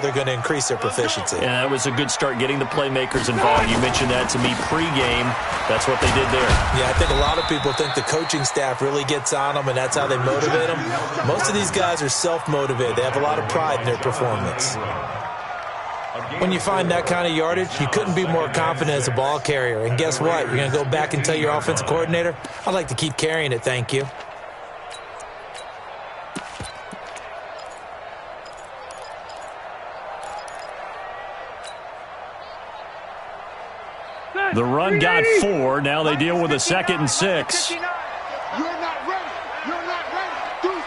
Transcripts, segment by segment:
they're going to increase their proficiency. And that was a good start getting the playmakers involved. You mentioned that to me pregame. That's what they did there. Yeah, I think a lot of people think the coaching staff really gets on them, and that's how they motivate them. Most of these guys are self-motivated. They have a lot of pride in their performance. When you find that kind of yardage, you couldn't be more confident as a ball carrier. And guess what? You're going to go back and tell your offensive coordinator, I'd like to keep carrying it, thank you. The run got 4. Now they deal with a 2nd and 6. You're not ready. You're not ready. Deuce.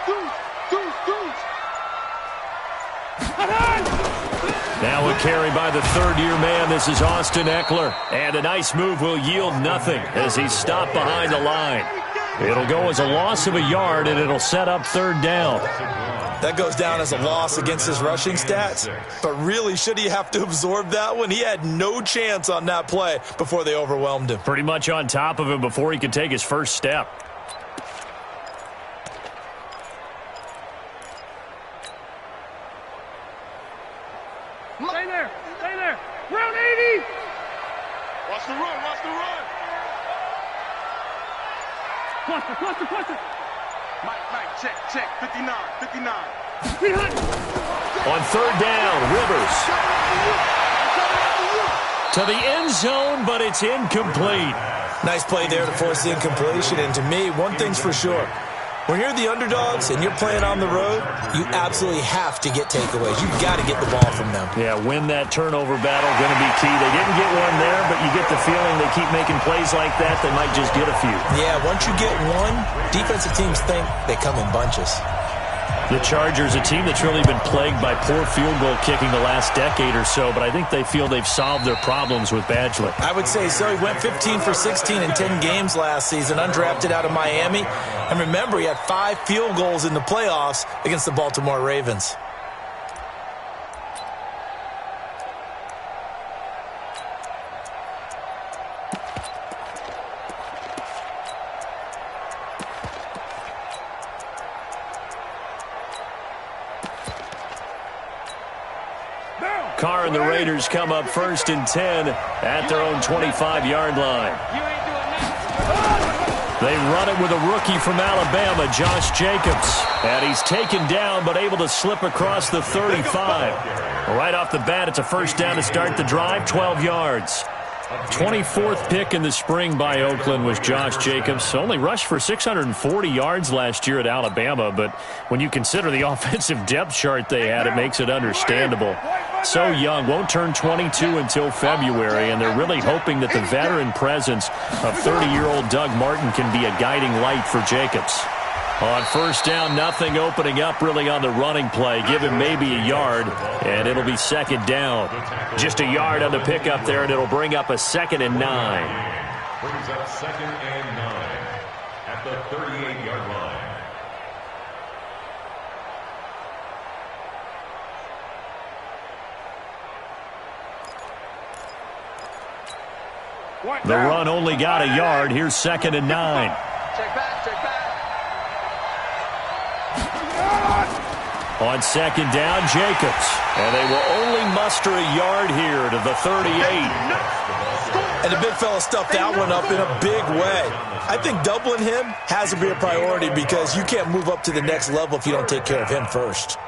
Now a carry by the third-year man. This is Austin Eckler. And a nice move will yield nothing as he's stopped behind the line. It'll go as a loss of a yard, and it'll set up 3rd down. That goes down as a loss against his rushing stats. But really, should he have to absorb that one? He had no chance on that play before they overwhelmed him. Pretty much on top of him before he could take his first step. Stay there. Round 80. Watch the run. Cluster. Mike, check. 59. On 3rd down, Rivers. To the end zone, but it's incomplete. Nice play there to force the incompletion. And to me, one thing's for sure. When you're the underdogs and you're playing on the road, you absolutely have to get takeaways. You've got to get the ball from them. Yeah, win that turnover battle, going to be key. They didn't get one there, but you get the feeling they keep making plays like that, they might just get a few. Yeah, once you get one, defensive teams think they come in bunches. The Chargers, a team that's really been plagued by poor field goal kicking the last decade or so, but I think they feel they've solved their problems with Badgley. I would say so. He went 15 for 16 in 10 games last season, undrafted out of Miami. And remember, he had 5 field goals in the playoffs against the Baltimore Ravens. Carr and the Raiders come up 1st and 10 at their own 25-yard line. They run it with a rookie from Alabama, Josh Jacobs. And he's taken down but able to slip across the 35. Right off the bat, it's a 1st down to start the drive, 12 yards. 24th pick in the spring by Oakland was Josh Jacobs. Only rushed for 640 yards last year at Alabama, but when you consider the offensive depth chart they had, it makes it understandable. So young, won't turn 22 until February, and they're really hoping that the veteran presence of 30-year-old Doug Martin can be a guiding light for Jacobs. On 1st down, nothing opening up really on the running play. Give him maybe a yard, and it'll be 2nd down. Just a yard on the pickup there, and it'll bring up a 2nd and 9. Brings up 2nd and 9 at the 38-yard line. The run only got a yard. Here's 2nd and 9. Check back. On 2nd down, Jacobs. And they will only muster a yard here to the 38. And the big fella stuffed that one up in a big way. I think doubling him has to be a priority because you can't move up to the next level if you don't take care of him first.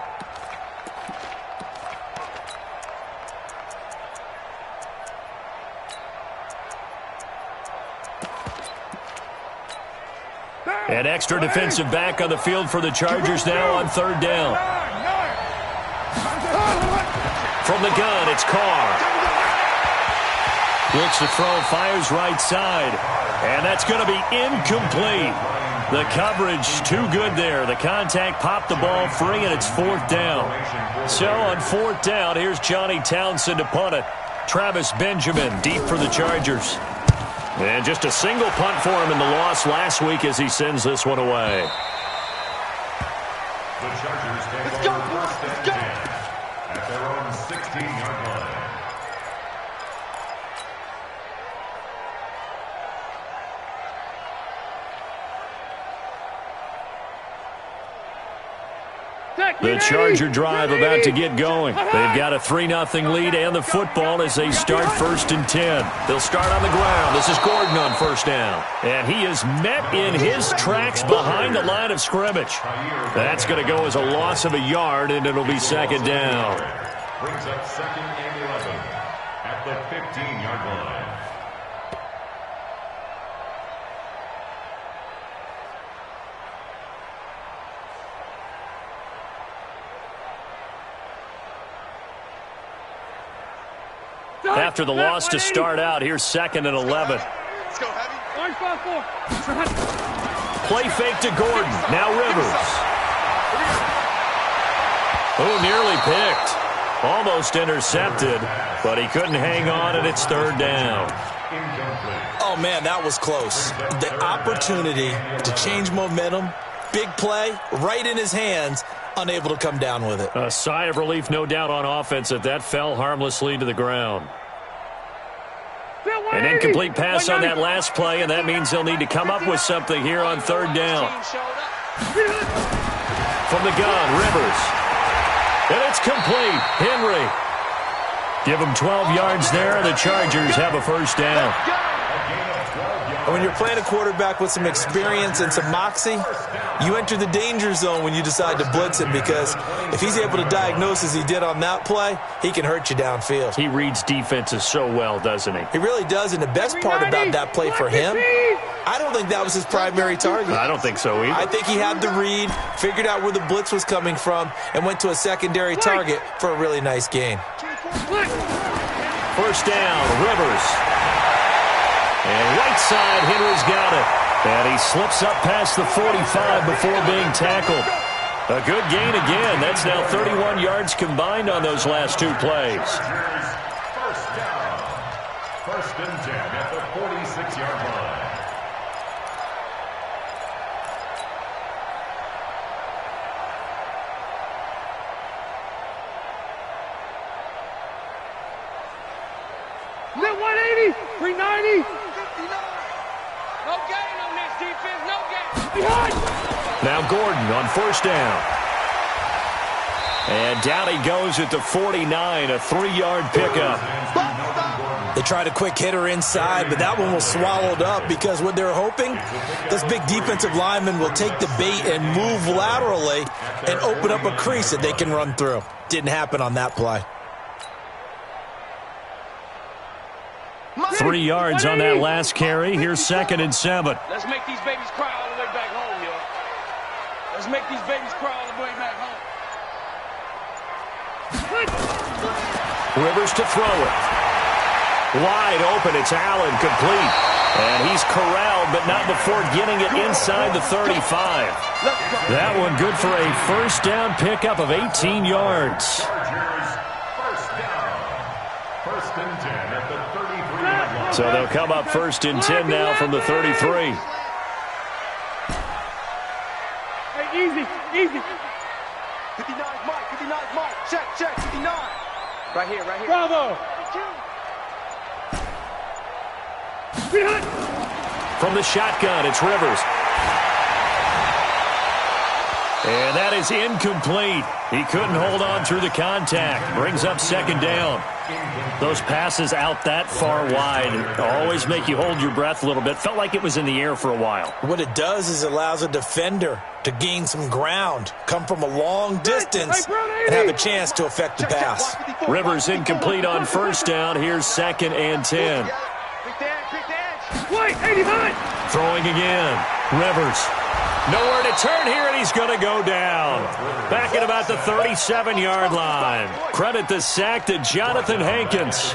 An extra defensive back on the field for the Chargers now on 3rd down. From the gun, it's Carr. Looks to throw, fires right side. And that's going to be incomplete. The coverage too good there. The contact popped the ball free, and it's 4th down. So on 4th down, here's Johnny Townsend to punt it. Travis Benjamin deep for the Chargers. And just a single punt for him in the loss last week as he sends this one away. The Chargers take over 1st and 10 at their own 16-yard line. The Charger drive about to get going. They've got a 3-0 lead and the football as they start 1st and 10. They'll start on the ground. This is Gordon on 1st down. And he is met in his tracks behind the line of scrimmage. That's going to go as a loss of a yard, and it'll be 2nd down. Brings up 2nd and 11 at the 15-yard line. After the loss to start out, here's 2nd and 11. Let's go, heavy. Play fake to Gordon. Now Rivers. Oh, nearly picked. Almost intercepted, but he couldn't hang on, and it's 3rd down. Oh, man, that was close. The opportunity to change momentum, big play, right in his hands, unable to come down with it. A sigh of relief, no doubt, on offense that fell harmlessly to the ground. An incomplete pass on that last play, and that means they'll need to come up with something here on 3rd down. From the gun, Rivers. And it's complete. Henry. Give them 12 yards there. The Chargers have a 1st down. And when you're playing a quarterback with some experience and some moxie, you enter the danger zone when you decide to blitz him, because if he's able to diagnose as he did on that play, he can hurt you downfield. He reads defenses so well, doesn't he? He really does, and the best part about that play for him, I don't think that was his primary target. I don't think so either. I think he had the read, figured out where the blitz was coming from, and went to a secondary target for a really nice gain. 1st down, Rivers. And right side, Henry's got it. And he slips up past the 45 before being tackled. A good gain again. That's now 31 yards combined on those last 2 plays. 1st down. 1st and 10 at the 46-yard line. Lit 180, 390. No gain on this defense, no gain. Behind. Now Gordon on 1st down. And down he goes at the 49, a 3-yard pickup. They tried a quick hitter inside, but that one was swallowed up because what they're hoping, this big defensive lineman will take the bait and move laterally and open up a crease that they can run through. Didn't happen on that play. 3 yards on that last carry. Here's 2nd and 7. Let's make these babies cry all the way back home, yo. Let's make these babies cry all the way back home. Rivers to throw it. Wide open. It's Allen, complete. And he's corralled, but not before getting it inside the 35. That one good for a 1st down pickup of 18 yards. 1st down. 1st and 10 at the 33-yard line. So they'll come up 1st and 10 now from the 33. Hey, easy, easy. 59 Mike, 59 Mike. Check, 59. Right here, right here. Bravo. From the shotgun, it's Rivers. And that is incomplete. He couldn't hold on through the contact. Brings up 2nd down. Those passes out that far wide always make you hold your breath a little bit. Felt like it was in the air for a while. What it does is it allows a defender to gain some ground, come from a long distance, and have a chance to affect the pass. Rivers incomplete on 1st down. Here's 2nd and 10. Wait, 89. Throwing again. Rivers. Nowhere to turn here, and he's going to go down. Back at about the 37-yard line. Credit the sack to Jonathan Hankins.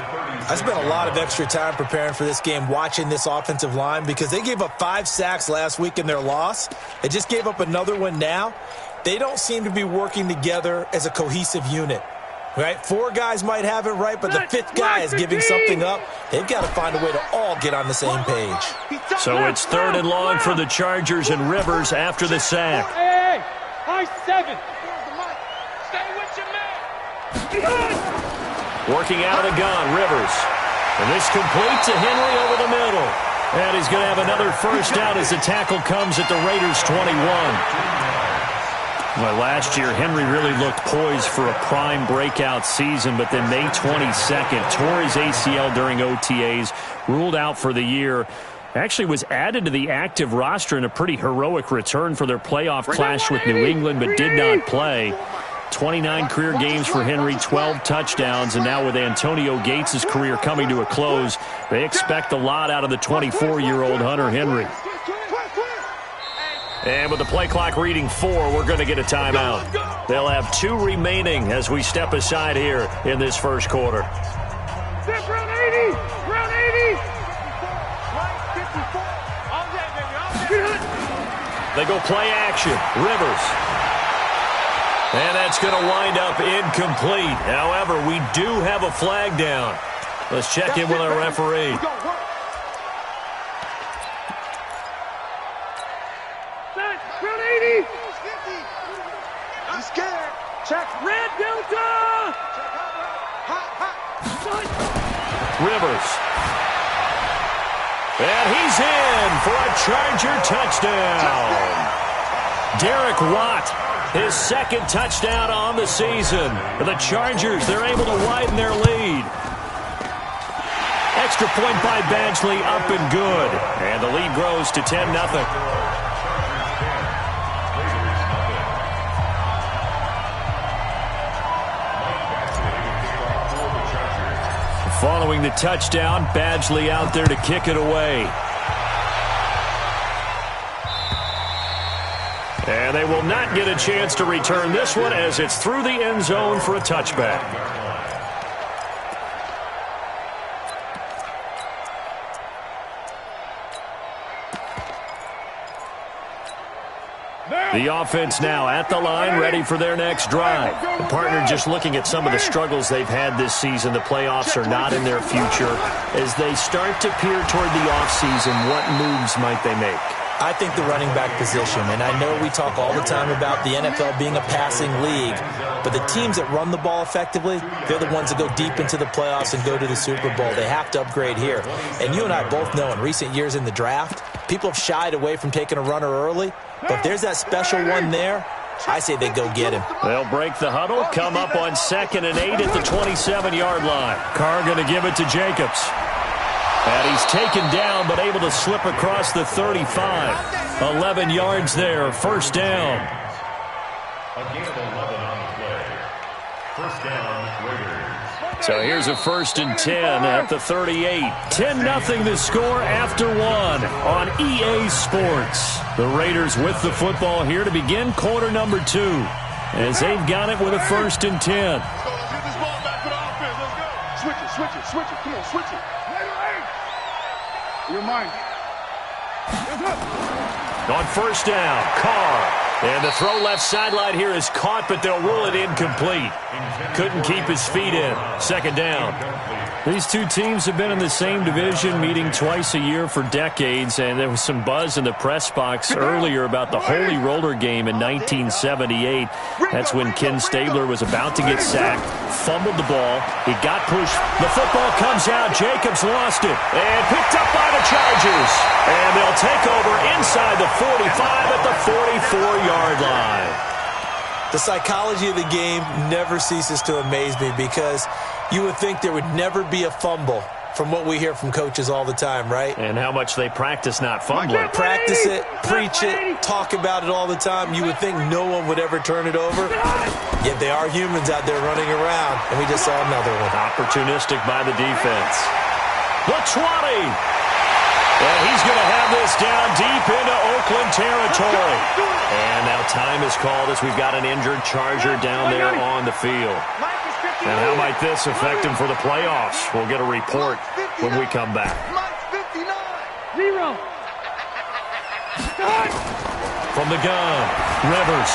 I spent a lot of extra time preparing for this game, watching this offensive line, because they gave up 5 sacks last week in their loss. They just gave up another one now. They don't seem to be working together as a cohesive unit. Right? 4 guys might have it right, but the 5th guy is giving something up. They've got to find a way to all get on the same page. So it's 3rd and long for the Chargers, and Rivers after the sack. Hey, high 7. Stay with your man. Working out of the gun, Rivers. And this complete to Henry over the middle. And he's going to have another 1st down as the tackle comes at the Raiders' 21. Well, last year, Henry really looked poised for a prime breakout season, but then May 22nd, tore his ACL during OTAs, ruled out for the year. Actually was added to the active roster in a pretty heroic return for their playoff clash with New England, but did not play. 29 career games for Henry, 12 touchdowns, and now with Antonio Gates' career coming to a close, they expect a lot out of the 24-year-old Hunter Henry. And with the play clock reading 4, we're going to get a timeout. They'll have 2 remaining as we step aside here in this first quarter. Round 80! Round 80! They go play action. Rivers. And that's going to wind up incomplete. However, we do have a flag down. Let's check in with our referee. Round 80! He's scared. Check. Red Delta! Rivers. And he's in for a Charger touchdown. Derek Watt, his second touchdown on the season. The Chargers, they're able to widen their lead. Extra point by Badgley, up and good. And the lead grows to 10-0. Following the touchdown, Badgley out there to kick it away. And they will not get a chance to return this one as it's through the end zone for a touchback. The offense now at the line, ready for their next drive. The partner just looking at some of the struggles they've had this season. The playoffs are not in their future. As they start to peer toward the offseason, what moves might they make? I think the running back position, and I know we talk all the time about the NFL being a passing league, but the teams that run the ball effectively, they're the ones that go deep into the playoffs and go to the Super Bowl. They have to upgrade here. And you and I both know in recent years in the draft, people have shied away from taking a runner early, but if there's that special one there, I say they go get him. They'll break the huddle, come up on 2nd and 8 at the 27-yard line. Carr going to give it to Jacobs. And he's taken down, but able to slip across the 35. 11 yards there, first down. A gain of 11 on the play. First down, Raiders. So here's a 1st and 10 at the 38. 10-0 the score after 1 on EA Sports. The Raiders with the football here to begin quarter number 2. As they've got it with a 1st and 10. Let's get this ball back for the offense. Let's go. Switch it, switch it, switch it. Come on, switch it. Your mind. On first down, Carr. And the throw left sideline here is caught, but they'll rule it incomplete. Couldn't keep his feet in. Second down. These two teams have been in the same division, meeting twice a year for decades, and there was some buzz in the press box earlier about the Holy Roller game in 1978. That's when Ken Stabler was about to get sacked, fumbled the ball, he got pushed, the football comes out, Jacobs lost it, and picked up by the Chargers. And they'll take over inside the 45 at the 44-yard line. The psychology of the game never ceases to amaze me because you would think there would never be a fumble from what we hear from coaches all the time, right? And how much they practice not fumbling. Practice it, preach it, talk about it all the time. You would think no one would ever turn it over. Yet they are humans out there running around, and we just saw another one. Opportunistic by the defense. The 20. And he's going to have this down deep into Oakland territory. And now time is called as we've got an injured Charger down there on the field. And how might this affect him for the playoffs? We'll get a report when we come back. 0. From the gun, Rivers.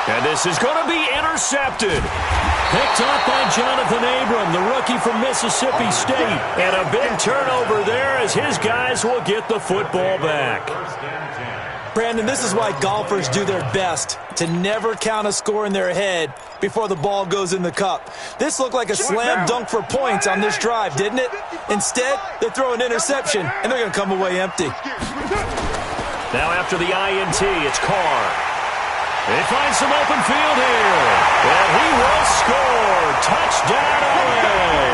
And this is going to be intercepted. Picked off by Jonathan Abram, the rookie from Mississippi State. And a big turnover there as his guys will get the football back. Brandon, this is why golfers do their best to never count a score in their head before the ball goes in the cup. This looked like a slam dunk for points on this drive, didn't it? Instead, they throw an interception, and they're going to come away empty. Now after the INT, it's Carr. They find some open field here. And he will score. Touchdown, LA.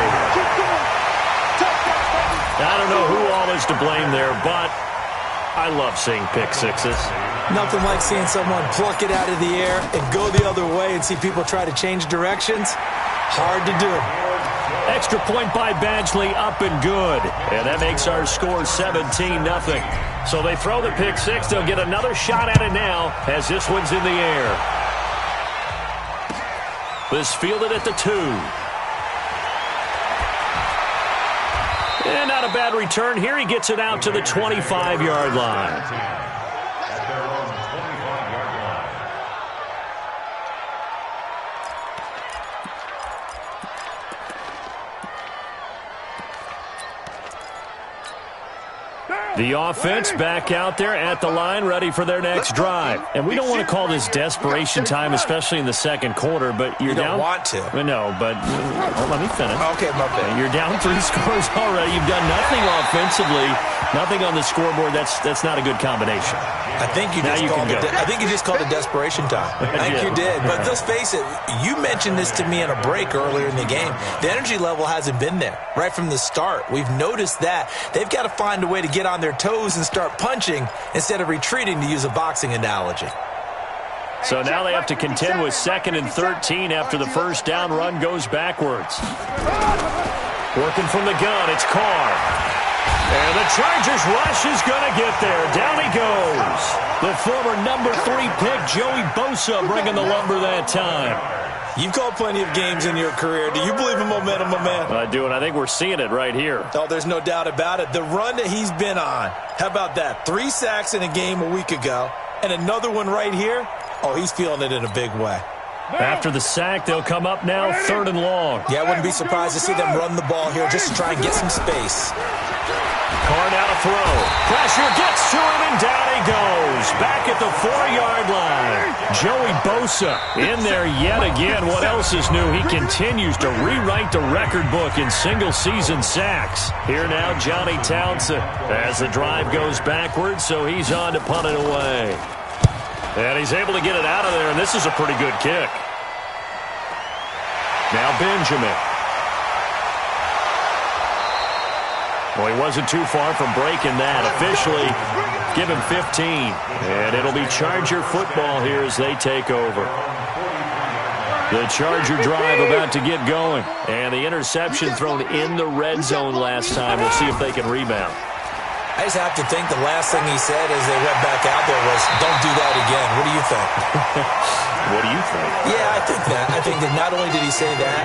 I don't know who all is to blame there, but I love seeing pick sixes. Nothing like seeing someone pluck it out of the air and go the other way and see people try to change directions. Hard to do. Extra point by Badgley, up and good. And that makes our score 17-0. So they throw the pick six. They'll get another shot at it now as this one's in the air. This fielded at the 2. And not a bad return here. He gets it out to the 25-yard line. The offense back out there at the line, ready for their next drive. And we don't want to call this desperation time, especially in the second quarter, but you're down. You don't want to. No, but let me finish. Okay, my bad. You're down 3 scores already. You've done nothing offensively, nothing on the scoreboard. That's not a good combination. I think you just called it desperation time. I think you did. But let's face it, you mentioned this to me in a break earlier in the game. The energy level hasn't been there right from the start. We've noticed that. They've got to find a way to get on their toes and start punching instead of retreating, to use a boxing analogy. So now they have to contend with 2nd and 13 after the first down run goes backwards. Working from the gun, it's Carr. And the Chargers rush is going to get there. Down he goes. The former number 3 pick, Joey Bosa, bringing the lumber that time. You've called plenty of games in your career. Do you believe in momentum, my man? I do, and I think we're seeing it right here. Oh, there's no doubt about it. The run that he's been on. How about that? 3 sacks in a game a week ago, and another one right here. Oh, he's feeling it in a big way. After the sack, they'll come up now 3rd and long. Yeah, I wouldn't be surprised to see them run the ball here just to try and get some space. Carr now to throw. Pressure gets to him, and down he goes. Back at the 4-yard line. Joey Bosa in there yet again. What else is new? He continues to rewrite the record book in single-season sacks. Here now, Johnny Townsend as the drive goes backwards, so he's on to punt it away. And he's able to get it out of there, and this is a pretty good kick. Now Benjamin. Well, he wasn't too far from breaking that. Officially, give him 15. And it'll be Charger football here as they take over. The Charger drive about to get going. And the interception thrown in the red zone last time. We'll see if they can rebound. I just have to think the last thing he said as they went back out there was, don't do that again. What do you think? What do you think? Yeah, I think that. I think that not only did he say that,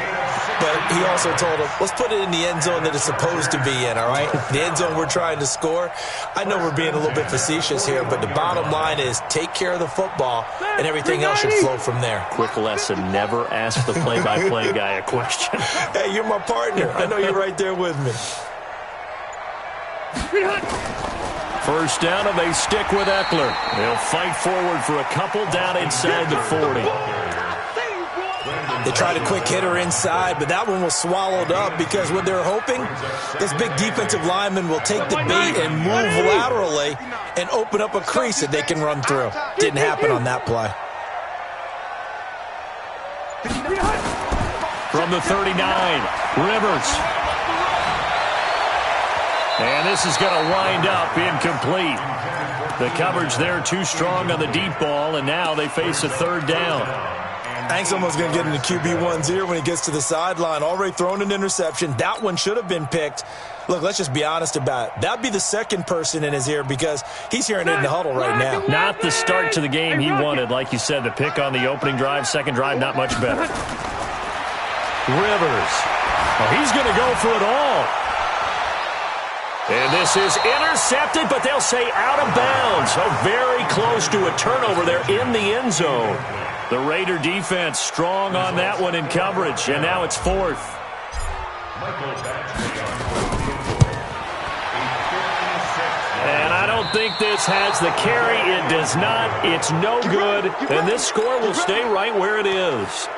but he also told him, let's put it in the end zone that it's supposed to be in, all right? The end zone we're trying to score. I know we're being a little bit facetious here, but the bottom line is take care of the football, and everything else should flow from there. Quick lesson, never ask the play-by-play guy a question. Hey, you're my partner. I know you're right there with me. First down, and they stick with Eckler. They'll fight forward for a couple down inside the 40. They tried a quick hitter inside, but that one was swallowed up because what they're hoping, this big defensive lineman will take the bait and move laterally and open up a crease that they can run through. Didn't happen on that play. From the 39, Rivers. And this is going to wind up incomplete. The coverage there too strong on the deep ball, and now they face a 3rd down. I think someone's going to get into QB1's ear when he gets to the sideline. Already thrown an interception. That one should have been picked. Look, let's just be honest about it. That'd be the second person in his ear because he's hearing it in the huddle right now. Not the start to the game he wanted. Like you said, the pick on the opening drive, second drive, not much better. Rivers. Oh, he's going to go for it all. And this is intercepted, but they'll say out of bounds. So very close to a turnover there in the end zone. The Raider defense strong on that one in coverage, and now it's 4th. And I don't think this has the carry. It does not. It's no good. And this score will stay right where it is.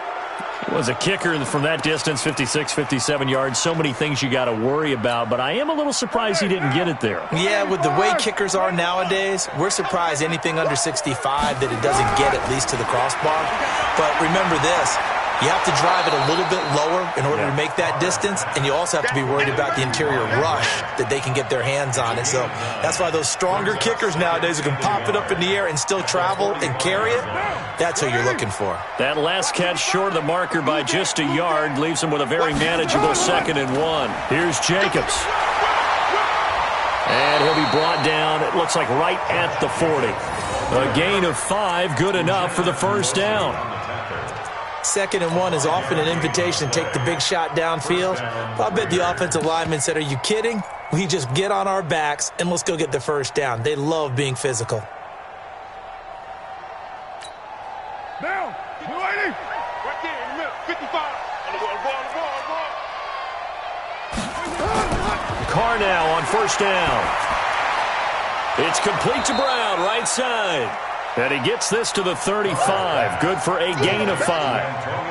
Was a kicker from that distance, 56, 57 yards. So many things you got to worry about, but I am a little surprised he didn't get it there. Yeah, with the way kickers are nowadays, we're surprised anything under 65 that it doesn't get at least to the crossbar. But remember this, you have to drive it a little bit lower in order to make that distance, and you also have to be worried about the interior rush that they can get their hands on it. So that's why those stronger kickers nowadays who can pop it up in the air and still travel and carry it, that's who you're looking for. That last catch short of the marker by just a yard leaves him with a very manageable 2nd and 1. Here's Jacobs. And he'll be brought down, it looks like right at the 40. A gain of 5, good enough for the first down. 2nd and 1 is often an invitation to take the big shot downfield. I bet the offensive lineman said, are you kidding? We just get on our backs and let's go get the first down. They love being physical. Now, 280. Right there in the middle, 55. On the ball. Carr now on first down. It's complete to Brown, right side. And he gets this to the 35. Good for a gain of 5.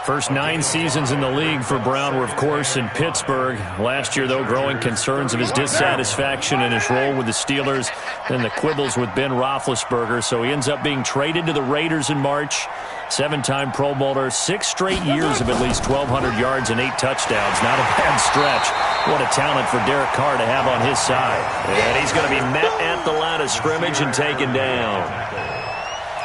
First 9 seasons in the league for Brown were, of course, in Pittsburgh. Last year, though, growing concerns of his dissatisfaction in his role with the Steelers and the quibbles with Ben Roethlisberger. So he ends up being traded to the Raiders in March. 7-time Pro Bowler, 6 straight years of at least 1,200 yards and 8 touchdowns. Not a bad stretch. What a talent for Derek Carr to have on his side. And he's going to be met at the line of scrimmage and taken down.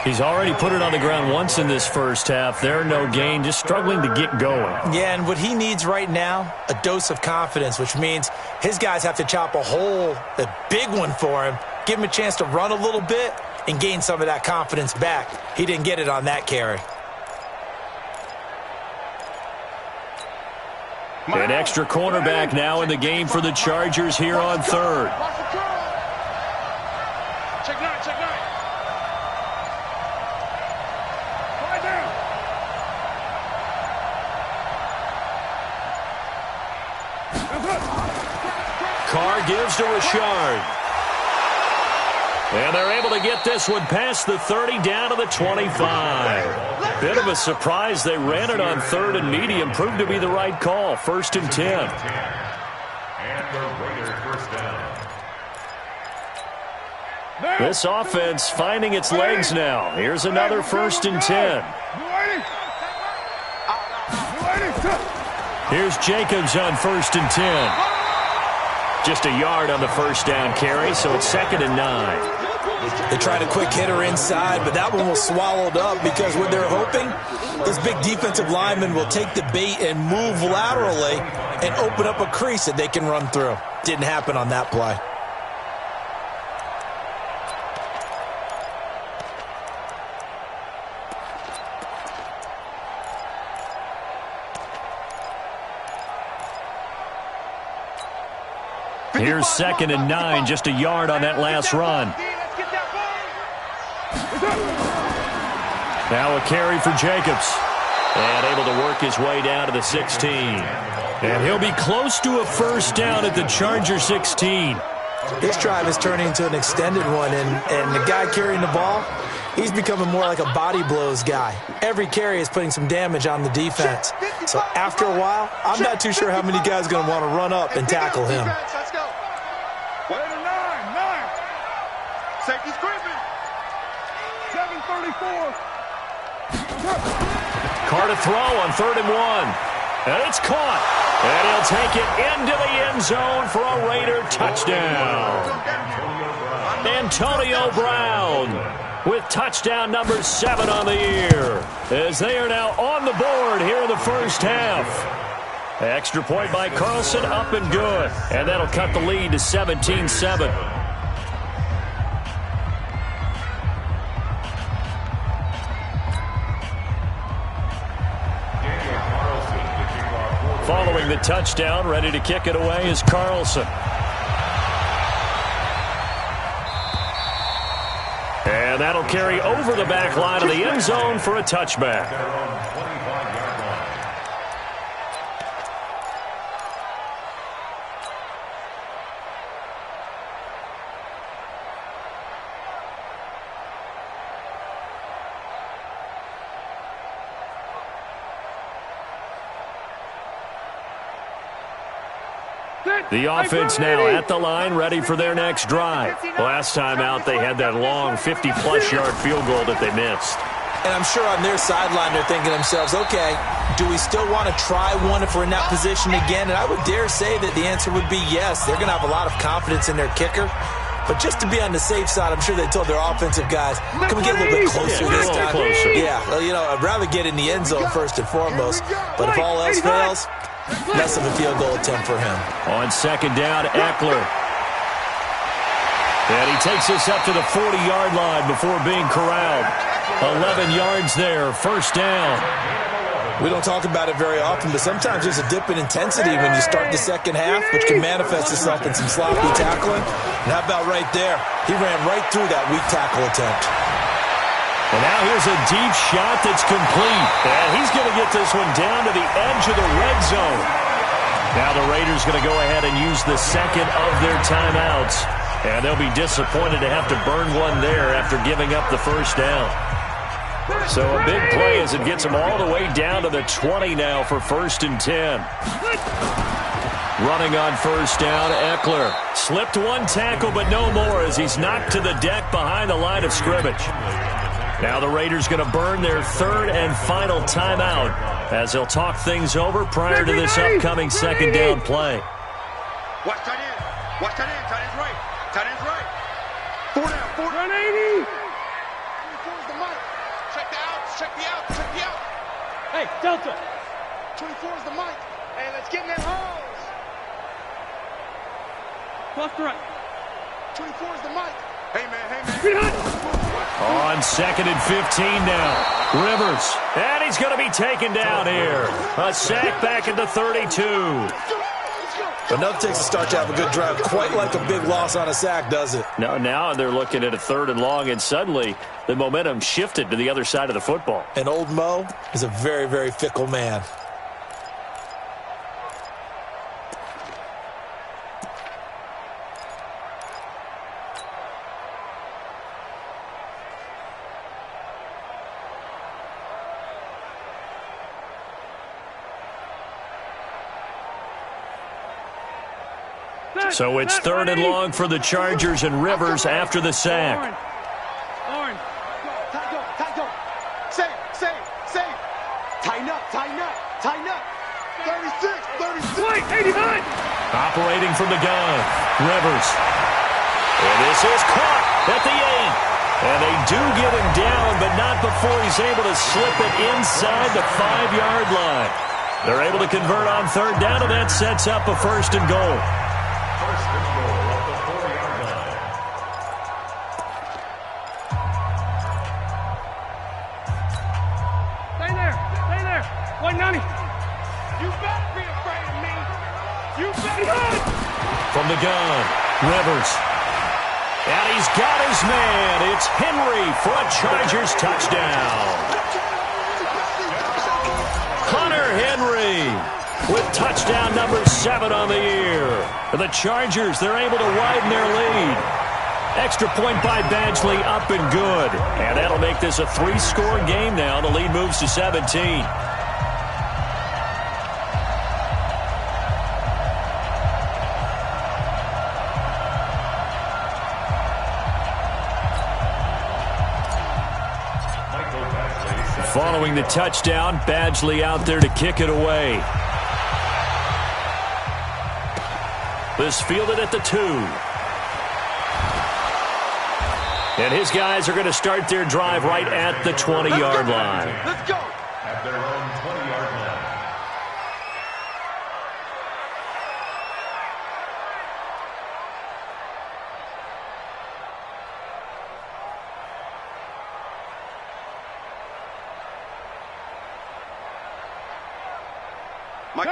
He's already put it on the ground once in this first half. There, no gain, just struggling to get going. Yeah, and what he needs right now, a dose of confidence, which means his guys have to chop a hole, a big one for him, give him a chance to run a little bit and gain some of that confidence back. He didn't get it on that carry. An extra cornerback now in the game for the Chargers here on third. Check 9, check 9. Right down. Carr gives to Richard. And they're able to get this one past the 30 down to the 25. Bit of a surprise. They ran it on third and medium. Proved to be the right call. 1st and 10. And the Raiders first down. This offense finding its legs now. Here's another 1st and 10. Here's Jacobs on 1st and 10. Just a yard on the first down carry, so it's 2nd and 9. They tried a quick hitter inside, but that one was swallowed up because what they're hoping, this big defensive lineman will take the bait and move laterally and open up a crease that they can run through. Didn't happen on that play. Here's 2nd and 9, just a yard on that last run. Now a carry for Jacobs. And able to work his way down to the 16. And he'll be close to a first down at the Charger 16. This drive is turning into an extended one, and the guy carrying the ball, he's becoming more like a body blows guy. Every carry is putting some damage on the defense. So after a while, I'm not too sure how many guys are going to want to run up and tackle him. Let's go. 9. Safety's creeping. 7:34. Carr to throw on 3rd and 1. And it's caught. And he'll take it into the end zone for a Raider touchdown. Antonio Brown with touchdown number 7 on the year, as they are now on the board here in the first half. Extra point by Carlson, up and good. And that'll cut the lead to 17-7. Following the touchdown, ready to kick it away is Carlson. And that'll carry over the back line of the end zone for a touchback. The offense now at the line, ready for their next drive. Last time out, they had that long 50-plus yard field goal that they missed. And I'm sure on their sideline they're thinking to themselves, okay, do we still want to try one if we're in that position again? And I would dare say that the answer would be yes. They're going to have a lot of confidence in their kicker. But just to be on the safe side, I'm sure they told their offensive guys, can we get a little bit closer this time? Yeah, well, you know, I'd rather get in the end zone first and foremost. But if all else fails, less of a field goal attempt for him. On second down, Eckler. And he takes us up to the 40-yard line before being corralled. 11 yards there, first down. We don't talk about it very often, but sometimes there's a dip in intensity when you start the second half, which can manifest itself in some sloppy tackling. And how about right there? He ran right through that weak tackle attempt. And now here's a deep shot that's complete. And he's going to get this one down to the edge of the red zone. Now the Raiders going to go ahead and use the second of their timeouts. And they'll be disappointed to have to burn one there after giving up the first down. So a big play as it gets them all the way down to the 20 now for 1st and 10. Running on first down, Eckler. Slipped one tackle, but no more as he's knocked to the deck behind the line of scrimmage. Now the Raiders going to burn their third and final timeout as they'll talk things over prior to this upcoming second down play. Watch tight end. Watch tight end. Tight end's right. Tight end's right. 4 down. 4 down. 180. 24's the mic. Check the out. Check the out. Check the out. Hey, Delta. 24's the mic. Hey, let's get in that hose. Left to right. 24's the mic. Hey, man. Hey, man. Behind. On 2nd and 15 now. Rivers. And he's going to be taken down here. A sack back at the 32. But nothing takes a start to have a good drive quite like a big loss on a sack, does it? No, now they're looking at a 3rd and long, and suddenly the momentum shifted to the other side of the football. And old Mo is a very, very fickle man. So it's 3rd and long for the Chargers and Rivers after the sack. Orange. Tighten up. Save. Tighten up. 36. Wait, 89. Operating from the gun, Rivers. And this is caught at the 8. And they do get him down, but not before he's able to slip it inside the 5-yard line. They're able to convert on 3rd down, and that sets up a 1st and goal. First and goal at the 4-yard line. Stay there. 190. You better be afraid of me. You Behind. From the gun, Rivers. And he's got his man. It's Henry for a Chargers touchdown. Hunter Henry with touchdown number 7 on the year. For the Chargers, they're able to widen their lead. Extra point by Badgley, up and good. And that'll make this a 3-score game now. The lead moves to 17. Following the touchdown, Badgley out there to kick it away. This fielded at the 2. And his guys are going to start their drive right at the 20-yard line. Let's go. At their own 20-yard line.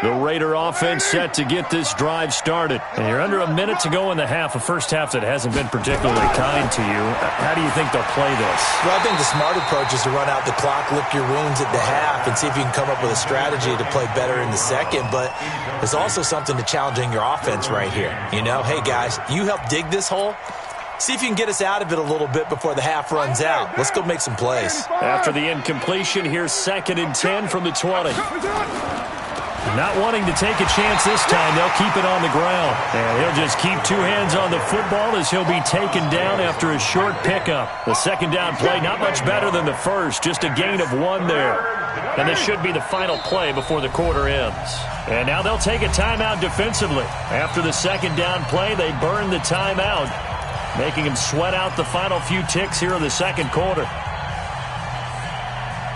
The Raider offense set to get this drive started. And you're under a minute to go in the half, a first half that hasn't been particularly kind to you. How do you think they'll play this? Well, I think the smart approach is to run out the clock, lick your wounds at the half, and see if you can come up with a strategy to play better in the second. But there's also something to challenging your offense right here. You know, hey, guys, you help dig this hole. See if you can get us out of it a little bit before the half runs out. Let's go make some plays. After the incompletion, here's 2nd and 10 from the 20. Not wanting to take a chance this time, they'll keep it on the ground. And he'll just keep two hands on the football as he'll be taken down after a short pickup. The second down play, not much better than the first, just a gain of 1 there. And this should be the final play before the quarter ends. And now they'll take a timeout defensively. After the second down play, they burn the timeout, making them sweat out the final few ticks here in the second quarter.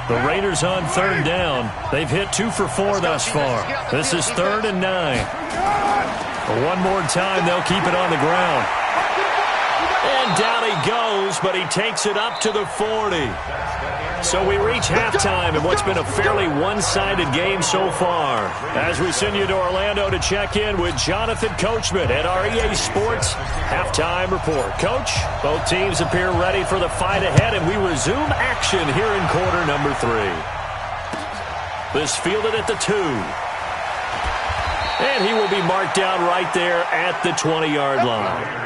The Raiders on third down. They've hit 2 for 4 thus far. This is 3rd and 9. One more time, they'll keep it on the ground. And down he goes, but he takes it up to the 40. So we reach halftime in what's been a fairly one-sided game so far. As we send you to Orlando to check in with Jonathan Coachman at our EA Sports Halftime Report. Coach, both teams appear ready for the fight ahead, and we resume action here in quarter number 3. This fielded at the 2. And he will be marked down right there at the 20-yard line.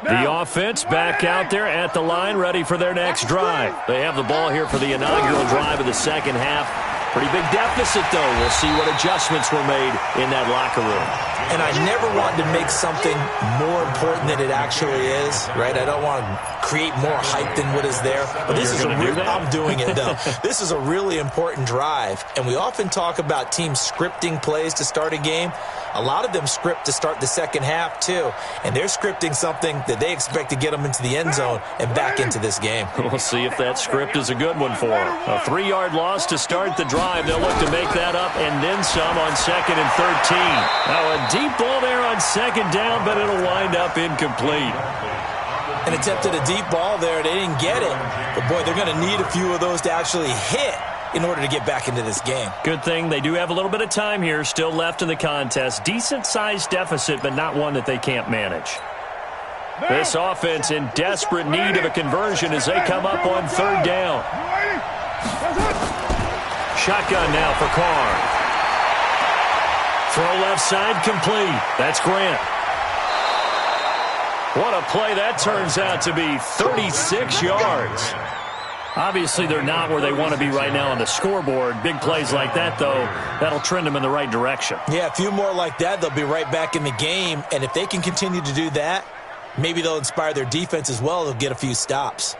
The offense back out there at the line, ready for their next drive. They have the ball here for the inaugural drive of the second half. Pretty big deficit, though. We'll see what adjustments were made in that locker room. And I never want to make something more important than it actually is, right? I don't want to create more hype than what is there. But this is I'm doing it, though. This is a really important drive. And we often talk about teams scripting plays to start a game. A lot of them script to start the second half, too. And they're scripting something that they expect to get them into the end zone and back into this game. We'll see if that script is a good one for them. A 3-yard loss to start the drive. They'll look to make that up and then some on 2nd and 13. Now a deep ball there on second down, but it'll wind up incomplete. And attempted a deep ball there. They didn't get it. But, boy, they're going to need a few of those to actually hit in order to get back into this game. Good thing they do have a little bit of time here still left in the contest. Decent-sized deficit, but not one that they can't manage. This offense in desperate need of a conversion as they come up on third down. Shotgun now for Carr. Throw left side complete. That's Grant. What a play that turns out to be. 36 yards. Obviously, they're not where they want to be right now on the scoreboard. Big plays like that, though, that'll trend them in the right direction. Yeah, a few more like that, they'll be right back in the game. And if they can continue to do that, maybe they'll inspire their defense as well. They'll get a few stops.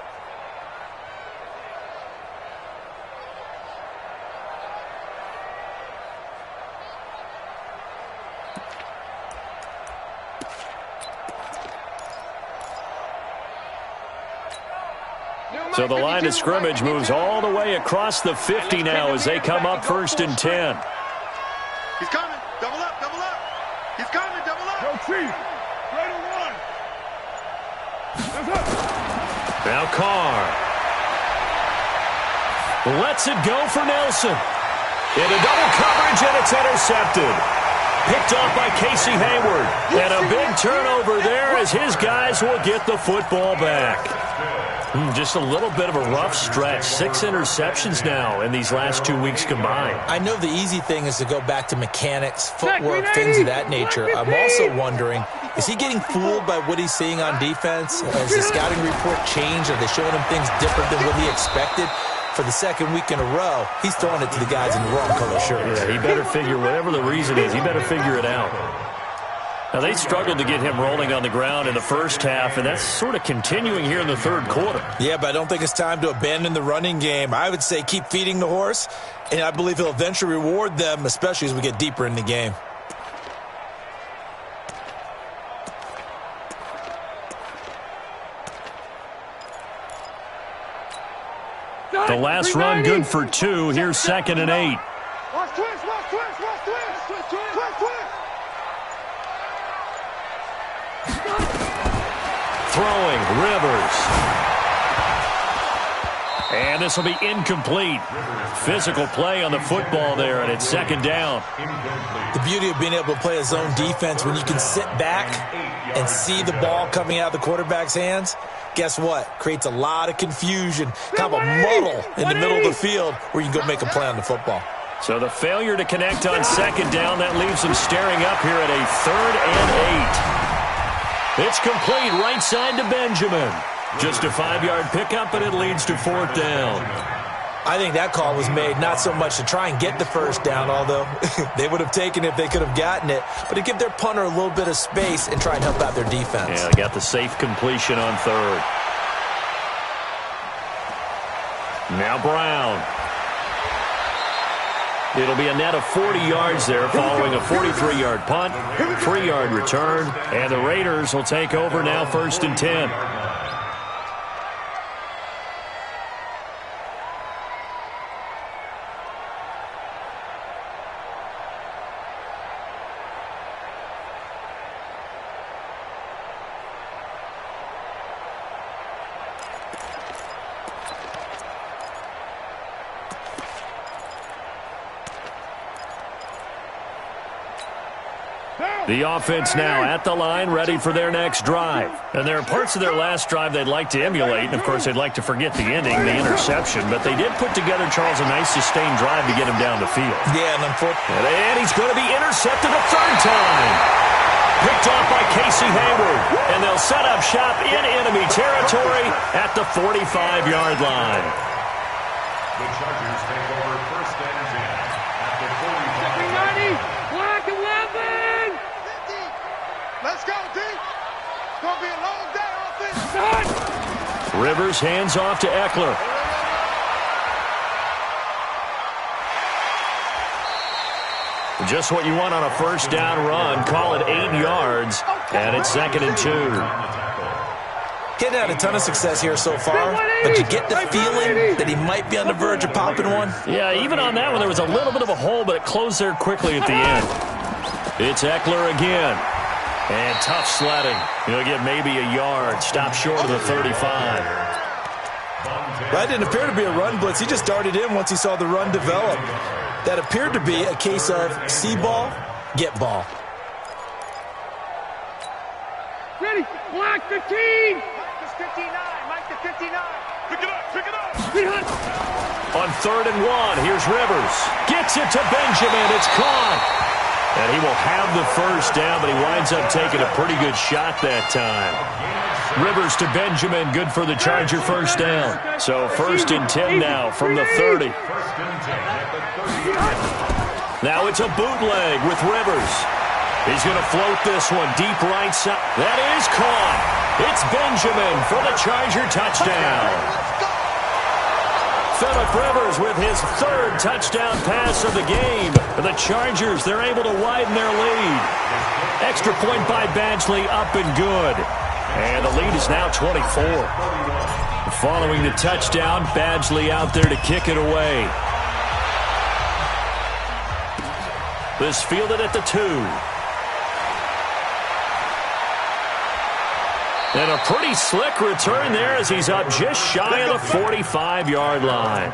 So the line of scrimmage moves all the way across the 50 now as they come up 1st and 10. He's coming. Double up, double up. He's coming, double up. Go Chief. Right on one. That's up. Now Carr. Lets it go for Nelson. Into double coverage, and it's intercepted. Picked off by Casey Hayward. And a big turnover there as his guys will get the football back. Just a little bit of a rough stretch. 6 interceptions now in these last 2 weeks combined. I know the easy thing is to go back to mechanics, footwork, things of that nature. I'm also wondering, is he getting fooled by what he's seeing on defense? Has the scouting report changed? Are they showing him things different than what he expected? For the second week in a row, he's throwing it to the guys in the wrong color shirts. Yeah, he better figure, whatever the reason is, he better figure it out. Now, they struggled to get him rolling on the ground in the first half, and that's sort of continuing here in the third quarter. Yeah, but I don't think it's time to abandon the running game. I would say keep feeding the horse, and I believe he'll eventually reward them, especially as we get deeper in the game. The last run good for 2. Here's 2nd and 8. Watch twist, watch twist, watch twist, twist, twist, twist, twist. Throwing, Rivers. And this will be incomplete. Physical play on the football there, and it's 2nd down. The beauty of being able to play a zone defense when you can sit back and see the ball coming out of the quarterback's hands, guess what? Creates a lot of confusion, kind of a muddle in the middle of the field where you can go make a play on the football. So the failure to connect on second down, that leaves them staring up here at a 3rd and 8. It's complete right side to Benjamin. Just a 5-yard pickup, and it leads to 4th down. I think that call was made not so much to try and get the first down, although they would have taken it if they could have gotten it, but to give their punter a little bit of space and try and help out their defense. Yeah, they got the safe completion on 3rd. Now Brown. It'll be a net of 40 yards there following a 43-yard punt, 3-yard return, and the Raiders will take over now 1st and 10. The offense now at the line, ready for their next drive. And there are parts of their last drive they'd like to emulate, and, of course, they'd like to forget the ending, the interception. But they did put together, Charles, a nice sustained drive to get him down the field. Yeah, and unfortunately. And he's going to be intercepted a 3rd time. Picked off by Casey Hayward. And they'll set up shop in enemy territory at the 45-yard line. The Chargers take over 1st and 10 at the 45. Black 11! Let's go, D. It's going to be a long day offense. Rivers hands off to Eckler. Just what you want on a 1st down run. Call it 8 yards, and it's 2nd and 2. Getting had a ton of success here so far, but you get the feeling that he might be on the verge of popping one. Yeah, even on that one, there was a little bit of a hole, but it closed there quickly at the end. It's Eckler again. And tough sledding. He'll get maybe a yard. Stop short of the 35. That didn't appear to be a run blitz. He just darted in once he saw the run develop. That appeared to be a case of see ball, get ball. Ready, Black 15! Mike is 59, Mike is 59. Pick it up, pick it up. On 3rd and 1, here's Rivers. Gets it to Benjamin. It's caught. And he will have the 1st down, but he winds up taking a pretty good shot that time. Rivers to Benjamin, good for the Charger 1st down. So 1st and 10 now from the 30. Now it's a bootleg with Rivers. He's going to float this one deep right side. That is caught. It's Benjamin for the Charger touchdown. Phillip Rivers with his 3rd touchdown pass of the game. The Chargers, they're able to widen their lead. Extra point by Badgley, up and good. And the lead is now 24. Following the touchdown, Badgley out there to kick it away. This fielded at the 2. And a pretty slick return there as he's up just shy of the 45-yard line.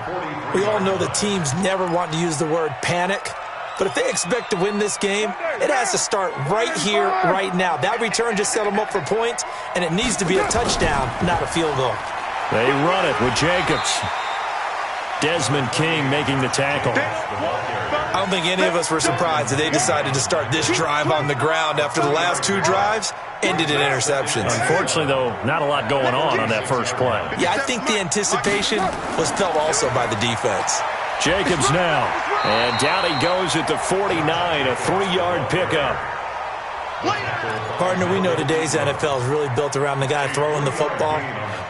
We all know that teams never want to use the word panic, but if they expect to win this game, it has to start right here, right now. That return just set them up for points, and it needs to be a touchdown, not a field goal. They run it with Jacobs. Desmond King making the tackle. I don't think any of us were surprised that they decided to start this drive on the ground after the last 2 drives ended in interceptions. Unfortunately, though, not a lot going on that first play. Yeah, I think the anticipation was felt also by the defense. Jacobs now. And down he goes at the 49, a 3-yard pickup. Partner, we know today's NFL is really built around the guy throwing the football.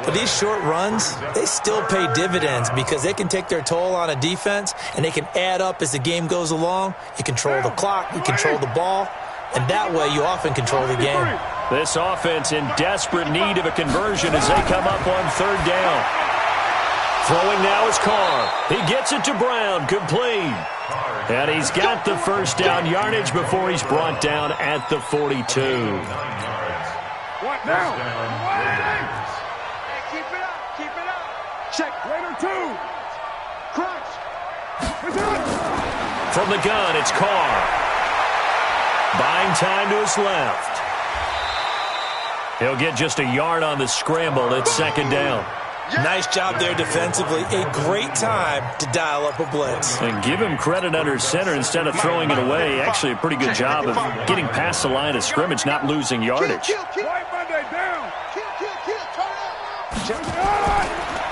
But these short runs, they still pay dividends because they can take their toll on a defense and they can add up as the game goes along. You control the clock, you control the ball, and that way you often control the game. This offense in desperate need of a conversion as they come up on 3rd down. Throwing now is Carr. He gets it to Brown, complete. And he's got the 1st down yardage before he's brought down at the 42. What now? Hey, keep it up, keep it up. Check, Raider 2. Crunch. From the gun, it's Carr. Buying time to his left. He'll get just a yard on the scramble. It's 2nd down. Nice job there defensively. A great time to dial up a blitz. And give him credit under center instead of throwing it away. Actually, a pretty good job of getting past the line of scrimmage, not losing yardage.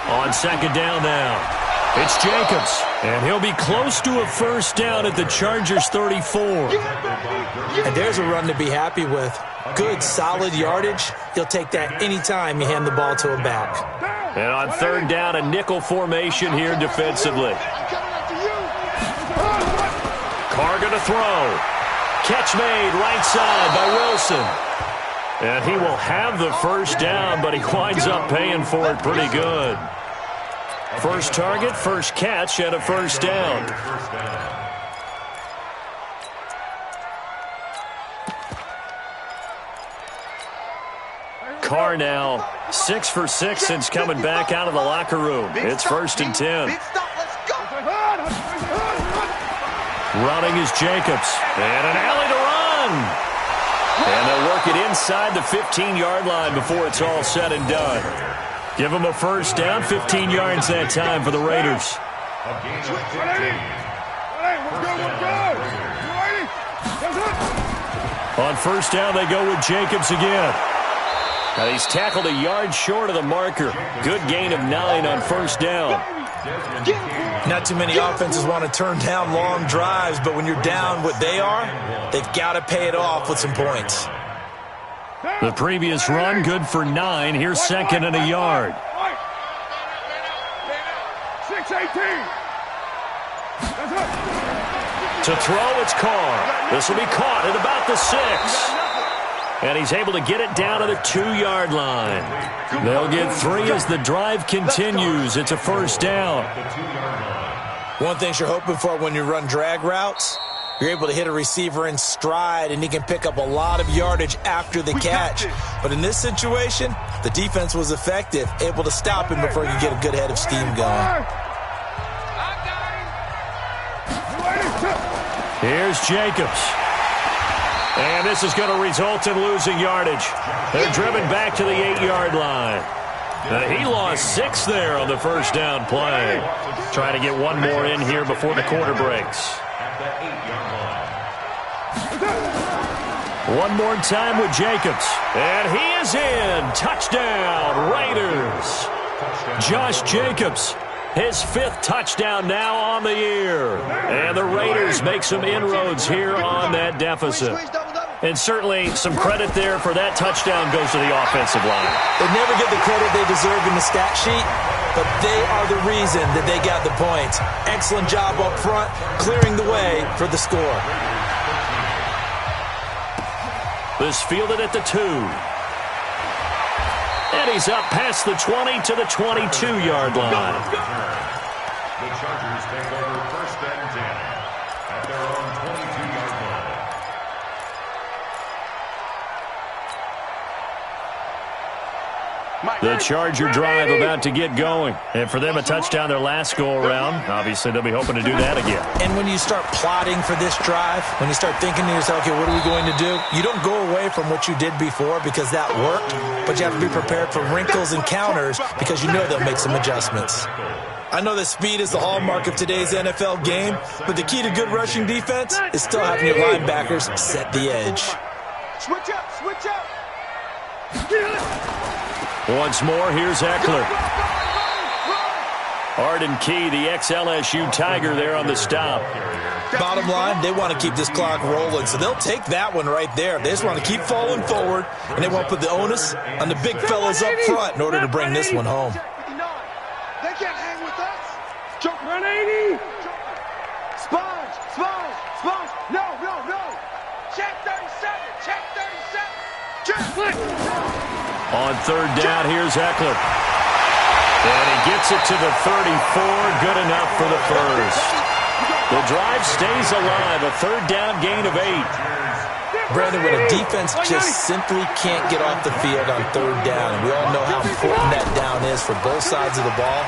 On second down now. It's Jacobs, and he'll be close to a first down at the Chargers' 34. And there's a run to be happy with. Good, solid yardage. You'll take that anytime you hand the ball to a back. And on third down, a nickel formation here defensively. Carr going to throw. Catch made right side by Wilson. And he will have the first down, but he winds up paying for it pretty good. First target, first catch, and a first down. Carr now 6 for 6 since coming back out of the locker room. It's 1st and 10. Running is Jacobs. And an alley to run. And they'll work it inside the 15-yard line before it's all said and done. Give them a first down, 15 yards that time for the Raiders. On first down, they go with Jacobs again. Now he's tackled a yard short of the marker. Good gain of 9 on first down. Not too many offenses want to turn down long drives, but when you're down what they are, they've got to pay it off with some points. The previous run, good for 9. Here's second and a yard. 6-18. To throw, it's Carr. This will be caught at about the 6. And he's able to get it down to the 2-yard line. They'll get 3 as the drive continues. It's a first down. One thing you're hoping for when you run drag routes, you're able to hit a receiver in stride, and he can pick up a lot of yardage after the catch. But in this situation, the defense was effective, able to stop him before he could get a good head of steam going. Here's Jacobs. And this is going to result in losing yardage. They're driven back to the 8-yard line. He lost 6 there on the first down play. Trying to get one more in here before the quarter breaks. One more time with Jacobs. And he is in. Touchdown, Raiders. Josh Jacobs, his 5th touchdown now on the year. And the Raiders make some inroads here on that deficit. And certainly some credit there for that touchdown goes to the offensive line. They never get the credit they deserve in the stat sheet, but they are the reason that they got the points. Excellent job up front, clearing the way for the score. This fielded at the 2. And he's up past the 20 to the 22-yard line. The Chargers take over 1st and 10 at their own 22-yard line. The Charger drive about to get going. And for them, a touchdown their last go-around. Obviously, they'll be hoping to do that again. And when you start plotting for this drive, when you start thinking to yourself, okay, what are we going to do? You don't go away from what you did before because that worked, but you have to be prepared for wrinkles and counters because you know they'll make some adjustments. I know that speed is the hallmark of today's NFL game, but the key to good rushing defense is still having your linebackers set the edge. Switch up, switch up. Once more, here's Eckler. Arden Key, the ex-LSU Tiger there on the stop. Bottom line, they want to keep this clock rolling, so they'll take that one right there. They just want to keep falling forward, and they want to put the onus on the big fellas up front in order to bring this one home. They can't hang with us. Choke 180. Sponge, sponge, sponge. No, no, no. Check 37, check 37. Check flick. On third down, here's Eckler. And he gets it to the 34. Good enough for the first. The drive stays alive. A third down gain of 8. Brandon, when a defense just simply can't get off the field on third down, and we all know how important that down is for both sides of the ball,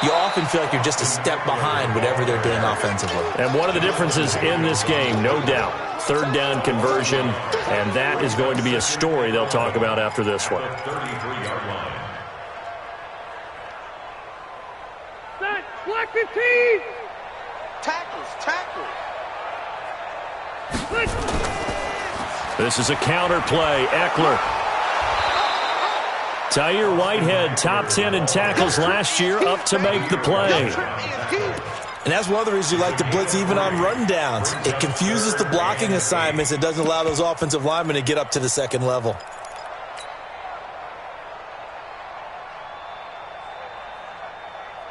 you often feel like you're just a step behind whatever they're doing offensively. And one of the differences in this game, no doubt, third down conversion, and that is going to be a story they'll talk about after this one. 15. Tackles. This is a counter play. Eckler. Tyre Whitehead, top 10 in tackles last year, up to make the play. And that's one of the reasons you like to blitz even on rundowns. It confuses the blocking assignments. It doesn't allow those offensive linemen to get up to the second level.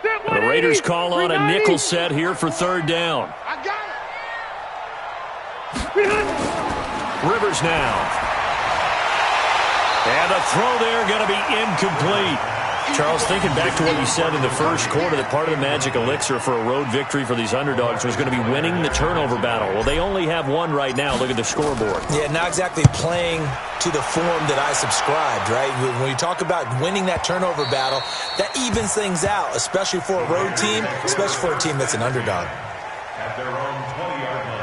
The Raiders call on a nickel set here for third down. I got it. Rivers now. And the throw there going to be incomplete. Charles, thinking back to what you said in the first quarter, that part of the magic elixir for a road victory for these underdogs was going to be winning the turnover battle. Well, they only have one right now. Look at the scoreboard. Yeah, not exactly playing to the form that I subscribed, right? When you talk about winning that turnover battle, that evens things out, especially for a road team, especially for a team that's an underdog. At their own 20-yard line.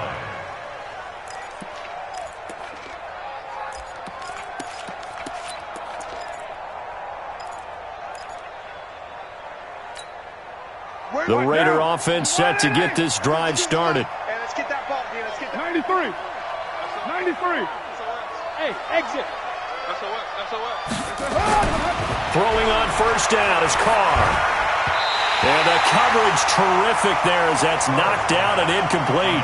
The Raider offense set to get this drive started. Hey, let's get that ball, D. Let's get that. 93. Hey, exit. Throwing on first down is Carr. And the coverage terrific there as that's knocked down and incomplete.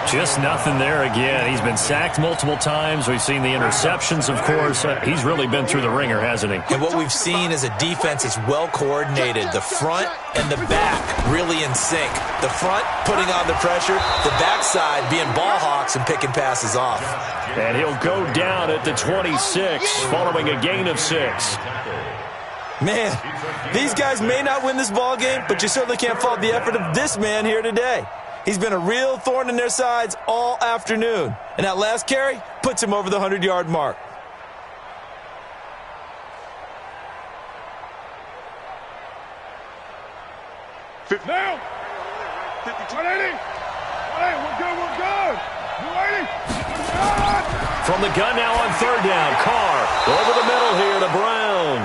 Just nothing there again. He's been sacked multiple times. We've seen the interceptions, of course. He's really been through the ringer, hasn't he? And what we've seen is a defense that's well coordinated. The front and the back really in sync. The front putting on the pressure, the backside being ball hawks and picking passes off. And he'll go down at the 26 following a gain of 6. Man, these guys may not win this ball game, but you certainly can't fault the effort of this man here today. He's been a real thorn in their sides all afternoon. And that last carry puts him over the 100-yard mark. Now. 180. Hey, we're good. 280. From the gun now on third down. Carr over the middle here to Brown.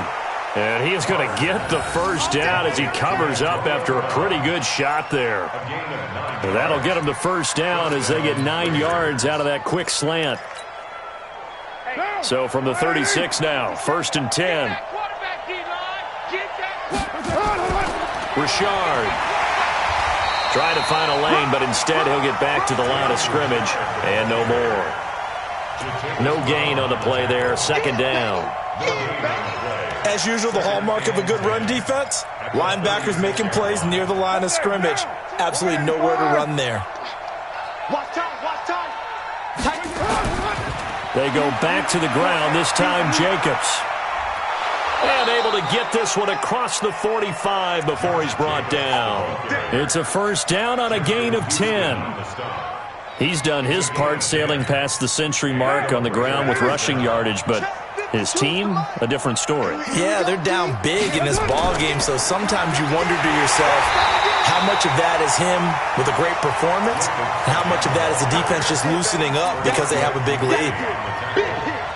And he is going to get the first down as he covers up after a pretty good shot there. And that'll get him the first down as they get 9 yards out of that quick slant. So from the 36 now, 1st and 10. Richard trying to find a lane, but instead he'll get back to the line of scrimmage. And no more. No gain on the play there, 2nd down. As usual, the hallmark of a good run defense, linebackers making plays near the line of scrimmage. Absolutely nowhere to run there. They go back to the ground, this time Jacobs. And able to get this one across the 45 before he's brought down. It's a first down on a gain of 10. He's done his part sailing past the century mark on the ground with rushing yardage, but his team, a different story. Yeah, they're down big in this ball game, so sometimes you wonder to yourself how much of that is him with a great performance and how much of that is the defense just loosening up because they have a big lead.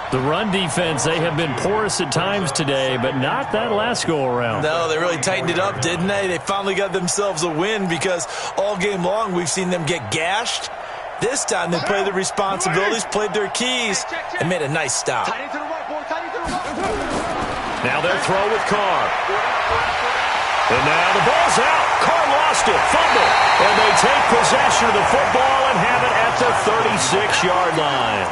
The run defense, they have been porous at times today, but not that last go-around. No, they really tightened it up, didn't they? They finally got themselves a win because all game long we've seen them get gashed. This time they played their responsibilities, played their keys, and made a nice stop. Now they'll throw with Carr. And now the ball's out. Carr lost it. Fumble. And they take possession of the football and have it at the 36-yard line.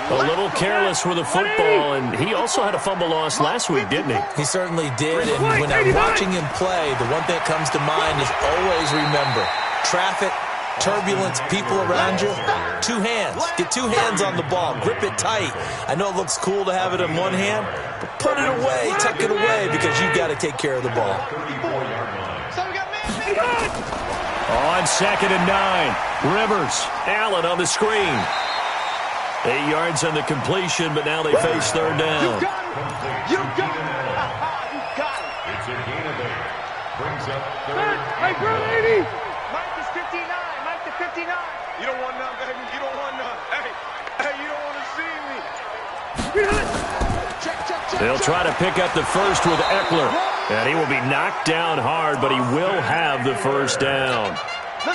A little careless with the football, and he also had a fumble loss last week, didn't he? He certainly did, and when I'm watching him play, the one thing that comes to mind is always remember, traffic, turbulence, people around you, 2 hands. Get 2 hands on the ball. Grip it tight. I know it looks cool to have it in one hand, but put it away, tuck it away, because you've got to take care of the ball. On 2nd and 9, Rivers, Allen on the screen. 8 yards on the completion, but now they face third down. You got it. You got it. You got it. It's a gain of 8. Brings up third. Hey, 80. Mike is 59. Mike to 59. You don't want none, baby. You don't want none. Hey, you don't want to see me. Check. They'll try to pick up the first with Eckler. And he will be knocked down hard, but he will have the first down.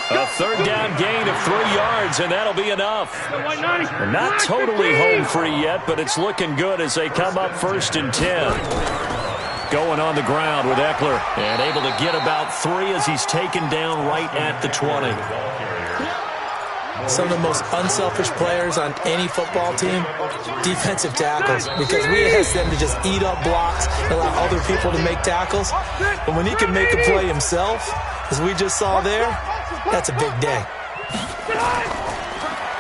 A third down gain of 3 yards, and that'll be enough. Not totally home free yet, but it's looking good as they come up 1st and 10. Going on the ground with Eckler, and able to get about 3 as he's taken down right at the 20. Some of the most unselfish players on any football team, defensive tackles, because we ask them to just eat up blocks and allow other people to make tackles. But when he can make a play himself, as we just saw there, that's a big day.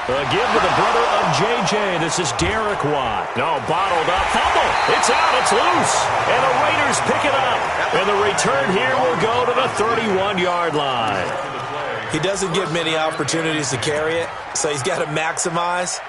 Again with the brother of J.J. This is Derek Watt. No, bottled up. Fumble. It's out. It's loose. And the Raiders pick it up. And the return here will go to the 31-yard line. He doesn't get many opportunities to carry it, so he's got to maximize.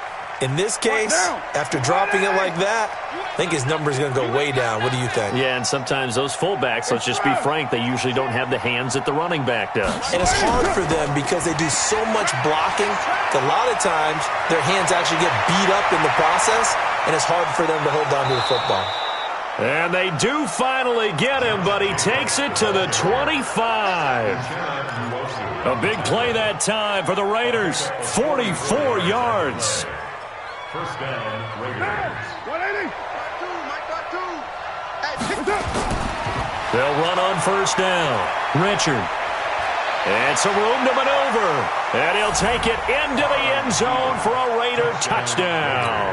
In this case, after dropping it like that, I think his number is going to go way down. What do you think? Yeah, and sometimes those fullbacks, let's just be frank, they usually don't have the hands that the running back does. And it's hard for them because they do so much blocking that a lot of times their hands actually get beat up in the process, and it's hard for them to hold on to the football. And they do finally get him, but he takes it to the 25. A big play that time for the Raiders. 44 yards. First down, Raiders. 180. They'll run on first down. Richard. And some room to maneuver. And he'll take it into the end zone for a Raider touchdown.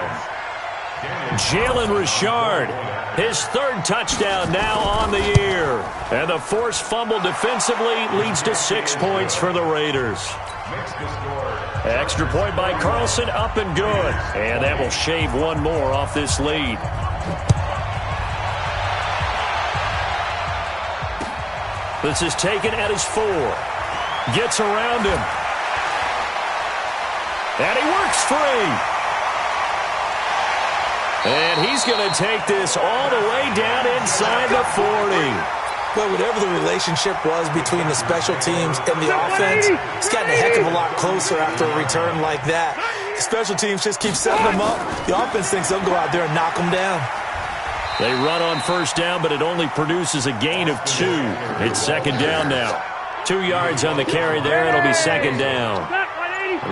Jalen Richard, his 3rd touchdown now on the year. And the forced fumble defensively leads to 6 points for the Raiders. Extra point by Carlson, up and good. And that will shave 1 more off this lead. This is taken at his 4. Gets around him. And he works free. And he's going to take this all the way down inside the 40. But whatever the relationship was between the special teams and the offense, it's gotten a heck of a lot closer after a return like that. The special teams just keep setting them up. The offense thinks they'll go out there and knock them down. They run on first down, but it only produces a gain of 2. It's 2nd down now. 2 yards on the carry there. It'll be 2nd down.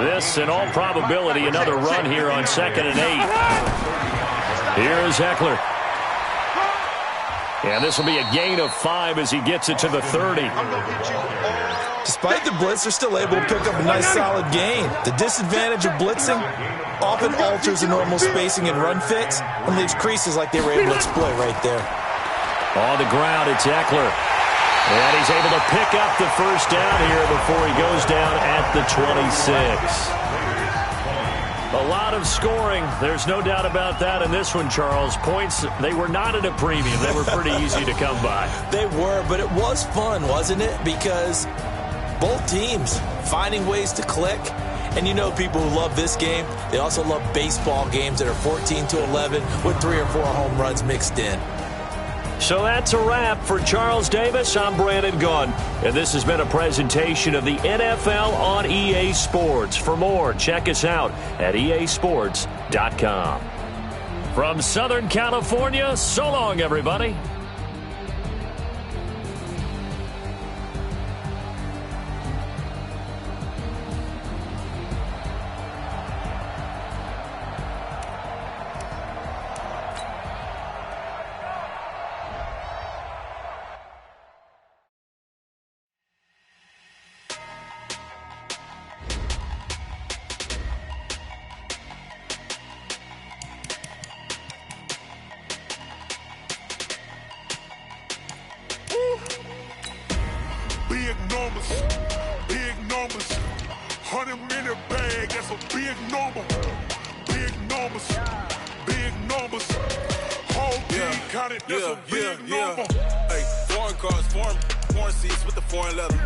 This, in all probability, another run here on 2nd and 8. Here's Eckler. And this will be a gain of 5 as he gets it to the 30. Despite the blitz, they're still able to pick up a nice solid gain. The disadvantage of blitzing often alters the normal spacing and run fits and leaves creases like they were able to exploit right there. On the ground, it's Eckler. And he's able to pick up the first down here before he goes down at the 26. A lot of scoring. There's no doubt about that in this one, Charles. Points, they were not at a premium. They were pretty easy to come by. They were, but it was fun, wasn't it? Because both teams finding ways to click. And you know people who love this game, they also love baseball games that are 14-11 with 3 or 4 home runs mixed in. So that's a wrap for Charles Davis. I'm Brandon Gunn, and this has been a presentation of the NFL on EA Sports. For more, check us out at easports.com. From Southern California, so long, everybody. Big numbers, 100-minute bag, that's a big number. Big numbers, whole team counted, that's a big number. Hey, foreign cars, foreign seats with the foreign leather.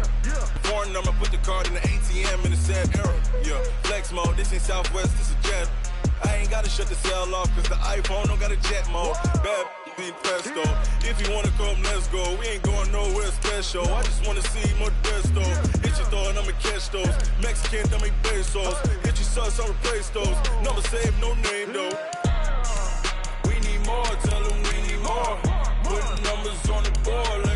Foreign number, put the card in the ATM in the sad era. Yeah, flex mode, this ain't Southwest, this is jet. I ain't gotta shut the cell off, cause the iPhone don't got a jet mode. Bad need pesto. If you wanna come, let's go. We ain't going nowhere special. I just wanna see more Modesto. Hit your throw and I'ma catch those. Mexican, don't make pesos. Hit your sauce, I'll replace those. Never save no name though. We need more, tell them we need more. Put numbers on the board.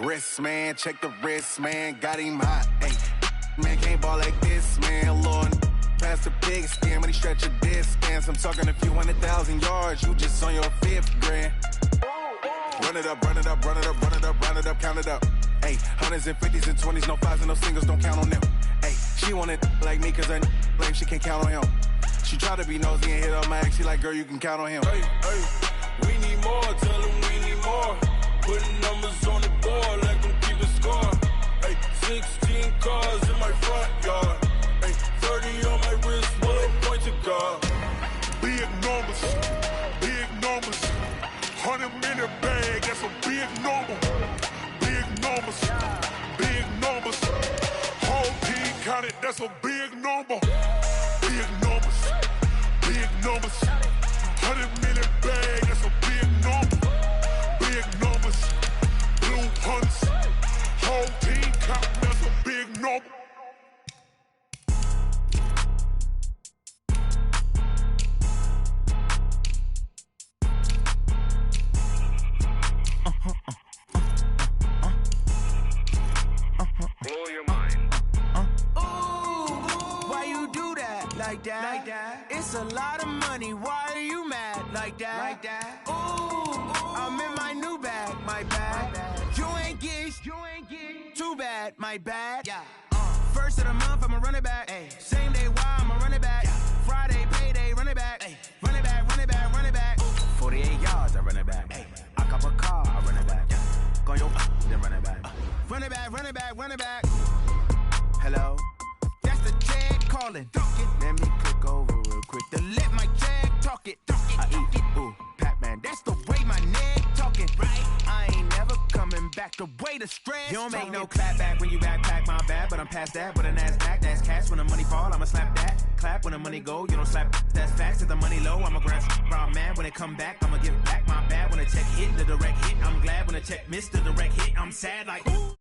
Wrist, man, check the wrist, man, got him hot. Hey, man, can't ball like this, man. Lord, past the pig skin, when he stretch a distance. I'm talking a few 100,000 yards, you just on your 5th grand. Run it up, run it up, run it up, run it up, run it up, count it up. Hey, hundreds and 50s and 20s, no 5s and no singles, don't count on them. Hey, she want it like me, cause her blame, she can't count on him. She try to be nosy and hit up my ex, she like, girl, you can count on him. Hey, hey, we need more, tell them we need more. Putting numbers on the board, let them keep a score. Hey, 16 cars in my front yard. Hey, 30 on my wrist, bullet point to God. Big numbers, big numbers. 100-minute bag, that's a big number. Big numbers, big numbers. Whole team counted, that's a big number. Big numbers, big numbers. 100-minute bag, that's a big number. Big numbers, blue hunts. Whole team counting, that's a big number. Blow your mind. Why you do that? Like that? It's a lot of money. Why are you mad? Like that? Ooh, I'm in my new bag. My bag. You ain't get too bad. My bad. Yeah. First of the month, I'ma run it back. Ay. Same day, why I'ma run it back. Friday, payday, run it back. Ay. Run it back, run it back, run it back. 48 yards, I run it back. Ay. I cop a car, I run it back. Go your then run it back. Run it back, run it back, run it back. Hello? That's the check calling. Let me click over real quick to let my check talk it. I eat it, ooh, Pac-Man. That's the way my neck talking, right? I ain't never coming back the way the stress. You don't make no clap back when you backpack, my bad, but I'm past that. But a NASDAQ, that's cash. When the money fall, I'ma slap that. Clap when the money go, you don't slap. That's facts. If the money low, I'ma grab brown man. When it come back, I'ma give back my bad. When the check hit, the direct hit, I'm glad. When the check missed the direct hit, I'm sad like ooh.